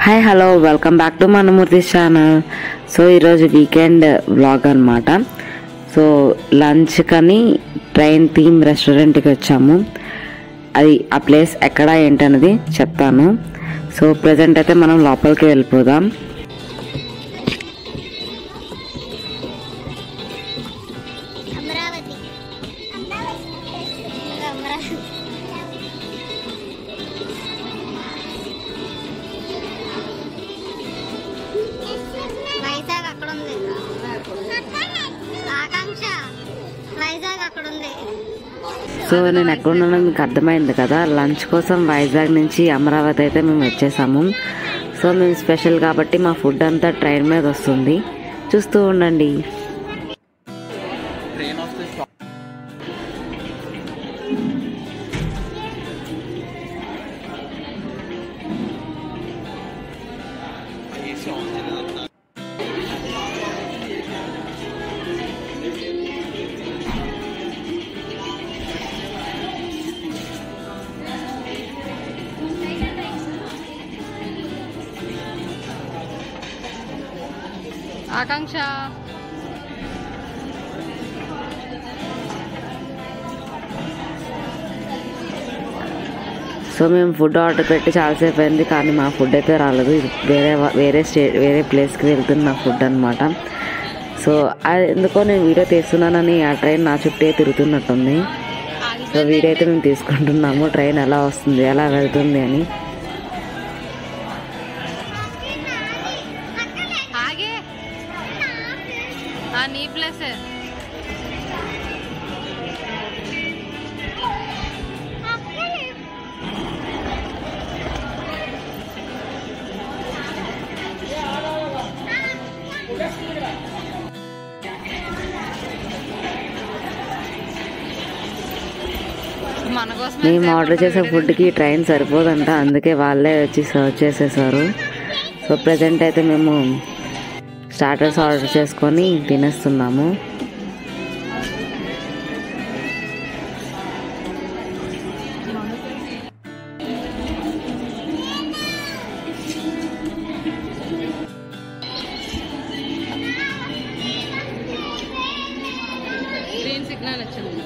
Hi hello welcome back to Manamurthy channel. So ఈరోజు weekend vlog అనమాట. So lunch కని train theme రెస్టారెంట్కి వచ్చాము. అది ఆ ప్లేస్ ఎక్కడ ఏంటనేది చెప్తాను. సో ప్రజెంట్ అయితే మనం లోపలికి వెళ్ళిపోదాం. సో నేను ఎక్కడున్నానో మీకు అర్థమైంది కదా. లంచ్ కోసం వైజాగ్ నుంచి అమరావతి అయితే మేము వచ్చేసాము. సో మేము స్పెషల్ కాబట్టి మా ఫుడ్ అంతా ట్రైన్ మీద వస్తుంది, చూస్తూ ఉండండి. ఆకాంక్ష సో మేము ఫుడ్ ఆర్డర్ పెట్టి చాలాసేపు అయింది, కానీ మా ఫుడ్ అయితే రాలేదు. ఇది వేరే ప్లేస్కి వెళ్తున్న ఫుడ్ అనమాట. సో అది ఎందుకో నేను వీడియో తీస్తున్నానని ఆ ట్రైన్ నా చుట్టే తిరుగుతున్నట్టుంది. సో వీడియో అయితే మేము తీసుకుంటున్నాము, ట్రైన్ ఎలా వస్తుంది ఎలా వెళ్తుంది అని. నీ ప్లేస్ మేము ఆర్డర్ చేసే ఫుడ్కి ట్రైన్ సరిపోదంట, అందుకే వాళ్ళే వచ్చి సర్వ్ చేసేసారు. సో ప్రజెంట్ అయితే మేము స్టార్టర్స్ ఆర్డర్ చేసుకొని తినేస్తున్నాము. గ్రీన్ సిగ్నల్ వచ్చింది.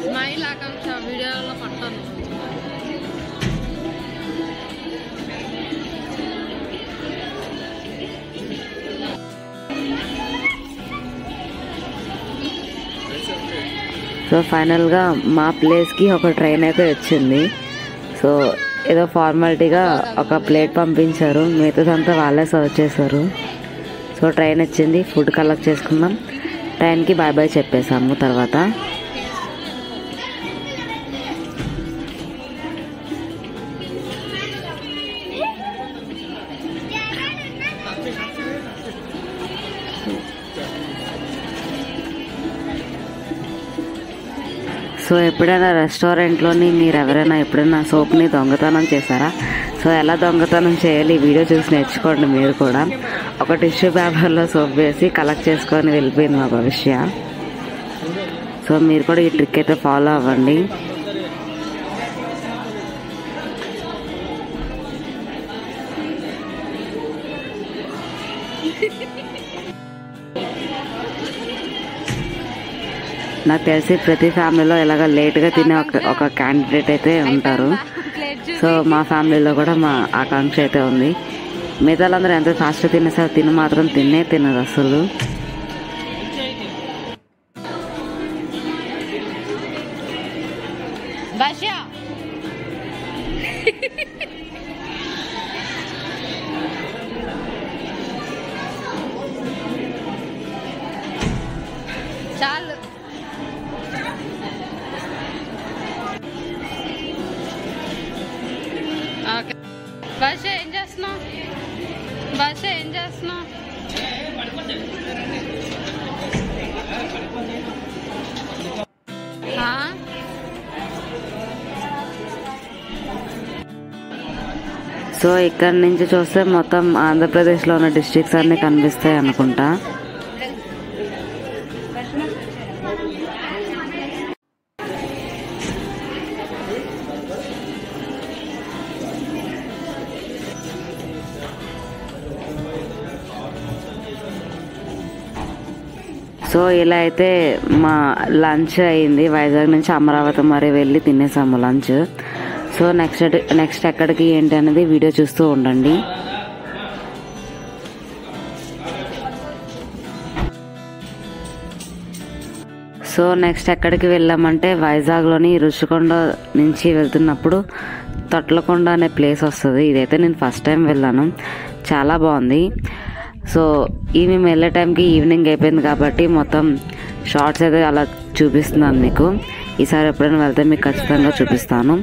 స్మైల్ ఆకాంక్ష వీడియోలో పట్టాను. సో ఫైనల్గా మా ప్లేస్కి ఒక ట్రైన్ అయితే వచ్చింది. సో ఏదో ఫార్మాలిటీగా ఒక ప్లేట్ పంపించారు, మిగతాదంతా వాళ్ళే సర్వ్ చేశారు. సో ట్రైన్ వచ్చింది, ఫుడ్ కలెక్ట్ చేసుకున్నాం, ట్రైన్కి బాయ్ బాయ్ చెప్పేసాము. తర్వాత సో ఎప్పుడైనా రెస్టారెంట్లోని మీరు ఎవరైనా ఎప్పుడైనా సోప్ని దొంగతనం చేశారా? సో ఎలా దొంగతనం చేయాలి వీడియో చూసి నేర్చుకోండి మీరు కూడా. ఒక టిష్యూ పేపర్లో సోప్ వేసి కలెక్ట్ చేసుకొని వెళ్ళిపోయింది మా భవిష్య. సో మీరు కూడా ఈ ట్రిక్ అయితే ఫాలో అవ్వండి. నాకు తెలిసి ప్రతి ఫ్యామిలీలో ఇలాగ లేట్గా తినే ఒక క్యాండిడేట్ అయితే ఉంటారు. సో మా ఫ్యామిలీలో కూడా మా ఆకాంక్ష అయితే ఉంది. మిగతాలందరూ ఎంత ఫాస్ట్గా తినేసారు, తిని మాత్రం తినదు అసలు. చాలు భాష ఏం చేస్తున్నావు? సో ఇక్కడ నుంచి చూస్తే మొత్తం ఆంధ్రప్రదేశ్లో ఉన్న డిస్ట్రిక్ట్స్ అన్నీ కనిపిస్తాయి అనుకుంటా. సో ఇలా అయితే మా లంచ్ అయింది. వైజాగ్ నుంచి అమరావతి మరి వెళ్ళి తినేసాము లంచ్. సో నెక్స్ట్ ఎక్కడికి ఏంటి అనేది వీడియో చూస్తూ ఉండండి. సో నెక్స్ట్ ఎక్కడికి వెళ్ళామంటే వైజాగ్లోని రుషికొండ నుంచి వెళ్తున్నప్పుడు తొట్లకొండ అనే ప్లేస్ వస్తుంది. ఇదైతే నేను ఫస్ట్ టైం వెళ్ళాను, చాలా బాగుంది. సో మేము వెళ్ళే టైంకి ఈవినింగ్ అయిపోయింది కాబట్టి మొత్తం షార్ట్స్ అయితే అలా చూపిస్తున్నాను మీకు. ఈసారి ఎప్పుడైనా వెళ్తే మీకు ఖచ్చితంగా చూపిస్తాను.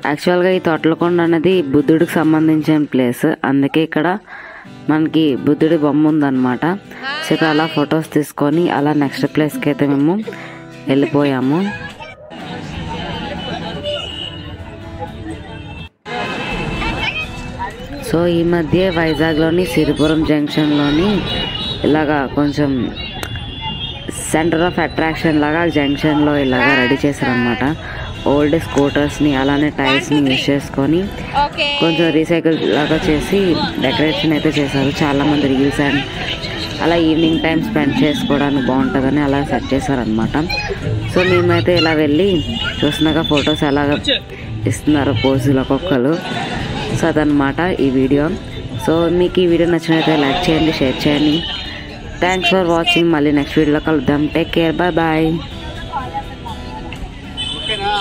యాక్చువల్గా ఈ తొట్లకొండ అనేది బుద్ధుడికి సంబంధించిన ప్లేస్, అందుకే ఇక్కడ మనకి బుద్ధుడి బొమ్మ ఉందన్నమాట. సో ఇక్కడ అలా ఫొటోస్ తీసుకొని అలా నెక్స్ట్ ప్లేస్కి అయితే మేము వెళ్ళిపోయాము. సో ఈ మధ్య వైజాగ్లోని సిరిపురం జంక్షన్లోని ఇలాగా కొంచెం సెంటర్ ఆఫ్ అట్రాక్షన్ లాగా జంక్షన్లో ఇలాగా రెడీ చేశారనమాట. ఓల్డ్ స్కూటర్స్ని అలానే టైర్స్ని యూజ్ చేసుకొని కొంచెం రీసైకిల్ లాగా చేసి డెకరేషన్ అయితే చేశారు. చాలామంది రీల్స్ అండ్ అలా ఈవినింగ్ టైం స్పెండ్ చేసుకోవడానికి బాగుంటుందని అలా సెట్ చేశారనమాట. సో మేమైతే ఇలా వెళ్ళి చూసినాక ఫొటోస్ ఎలాగ ఇస్తున్నారు పోజులు ఒక్కొక్కరు. సో అదనమాట ఈ వీడియో. సో మీకు ఈ వీడియో నచ్చినట్లయితే లైక్ చేయండి, షేర్ చేయండి. Thanks for watching. మళ్ళీ నెక్స్ట్ వీడియోలో కలుద్దాం. Take care, bye bye. ఓకేనా